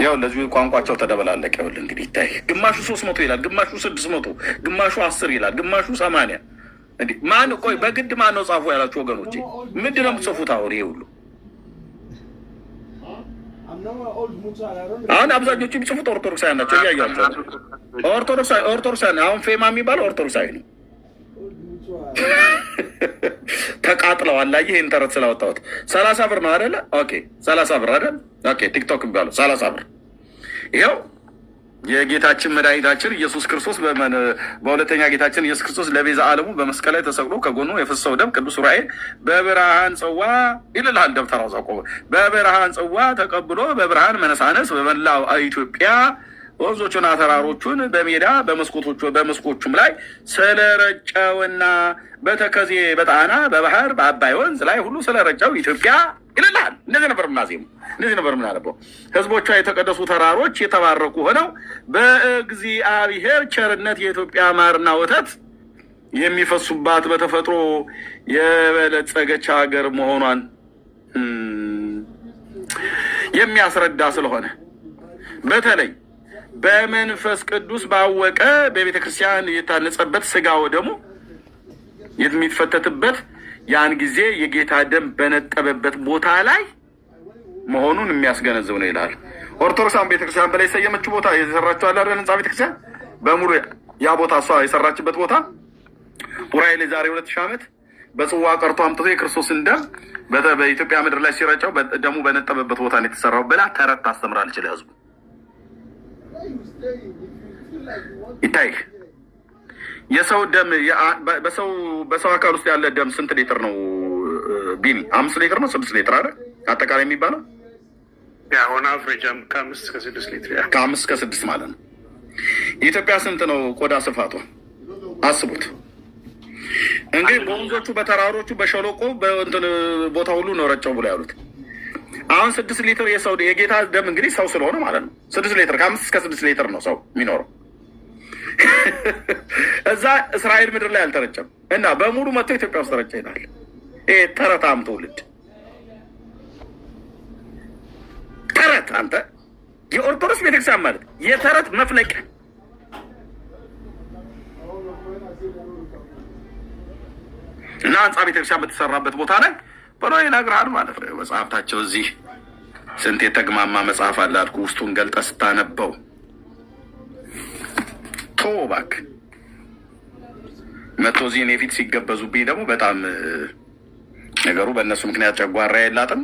ያው ለዚህ ቋንቋቸው ተደበላለቀ። ይኸውልህ እንግዲህ ይታይ ግማሹ 300 ይላል፣ ግማሹ 600፣ ግማሹ 10 ይላል፣ ግማሹ 80። እንዴ ማን ቆይ በግድ ማን ነው ጻፉ ያላችሁ ወገኖቼ? ምንድን ነው የምትጽፉት? አሁን ይሄ ሁሉ አሁን አብዛኞቹ የሚጽፉት ኦርቶዶክሳውያን ናቸው። እያያቸው ኦርቶዶክሳውያን አሁን ፌማ የሚባለው ኦርቶዶክሳዊ ነው። ተቃጥለዋል። አየህ ይህን ተረት ስላወጣሁት 30 ብር ነው አይደለ? ኦኬ 30 ብር አይደል? ኦኬ ቲክቶክ የሚባለው 30 ብር። ይኸው የጌታችን መድኃኒታችን ኢየሱስ ክርስቶስ በሁለተኛ ጌታችን ኢየሱስ ክርስቶስ ለቤዛ ዓለሙ በመስቀል ላይ ተሰቅሎ ከጎኑ የፈሰሰው ደም ቅዱስ ዑራኤል በብርሃን ጽዋ ይልልሃል ደብተራው ዛቆበ በብርሃን ጽዋ ተቀብሎ በብርሃን መነሳነስ በመላው ኢትዮጵያ ወንዞቹና ተራሮቹን በሜዳ በመስኮቹም ላይ ስለረጨውና በተከዜ በጣና በባህር በአባይ ወንዝ ላይ ሁሉ ስለረጨው ኢትዮጵያ ይልልሃል። እንደዚህ ነበር ምናዜሙ፣ እንደዚህ ነበር ምናነበው። ህዝቦቿ የተቀደሱ ተራሮች የተባረኩ ሆነው በእግዚአብሔር ቸርነት የኢትዮጵያ ማርና ወተት የሚፈሱባት በተፈጥሮ የበለጸገች ሀገር መሆኗን የሚያስረዳ ስለሆነ በተለይ በመንፈስ ቅዱስ ባወቀ በቤተ ክርስቲያን የታነጸበት ስጋው ደግሞ የሚፈተትበት ያን ጊዜ የጌታ ደም በነጠበበት ቦታ ላይ መሆኑን የሚያስገነዝብ ነው ይላል። ኦርቶዶክሳን ቤተክርስቲያን በላይ የሰየመችው ቦታ የሰራችው አለ አይደል? ህንጻ ቤተክርስቲያን በሙሉ ያ ቦታ እሷ የሰራችበት ቦታ ዑራኤል የዛሬ 2000 ዓመት በጽዋ ቀርቶ አምጥቶ የክርስቶስን ደም በኢትዮጵያ ምድር ላይ ሲረጨው ደሙ በነጠበበት ቦታ ነው የተሰራው ብላ ተረት ታስተምራለች ለህዝቡ። ይታይ የሰው ደም በሰው አካል ውስጥ ያለ ደም ስንት ሊትር ነው ቢኒ? 5 ሊትር ነው 6 ሊትር አይደል አጠቃላይ የሚባለው? ያ ኦን አቨሬጅ ከ5 እስከ 6 ሊትር ከ5 እስከ 6 ማለት ነው። የኢትዮጵያ ስንት ነው ቆዳ ስፋቷ? አስቡት እንግዲህ በወንዞቹ በተራሮቹ በሸለቆ በእንትን ቦታ ሁሉ ነው ረጨው ብሎ ያሉት። አሁን 6 ሊትር የሰው የጌታ ደም እንግዲህ ሰው ስለሆነ ማለት ነው 6 ሊትር ከ5 እስከ 6 ሊትር ነው ሰው የሚኖረው። እዛ እስራኤል ምድር ላይ አልተረጨም እና በሙሉ መጥቶ ኢትዮጵያ ውስጥ ተረጨ ይላል። ይሄ ተረታም ትውልድ ተረት። አንተ የኦርቶዶክስ ቤተክርስቲያን ማለት የተረት መፍለቂያ እና ህንጻ ቤተክርስቲያን በተሰራበት ቦታ ላይ በሎ ይነግርሃል ማለት ነው። መጽሐፍታቸው እዚህ ስንት የተግማማ መጽሐፍ አለ አልኩ። ውስጡን ገልጠህ ስታነበው ቶባክ መቶ እዚህ እኔ ፊት ሲገበዙብኝ ደግሞ በጣም ነገሩ በእነሱ ምክንያት ጨጓራ የላጥም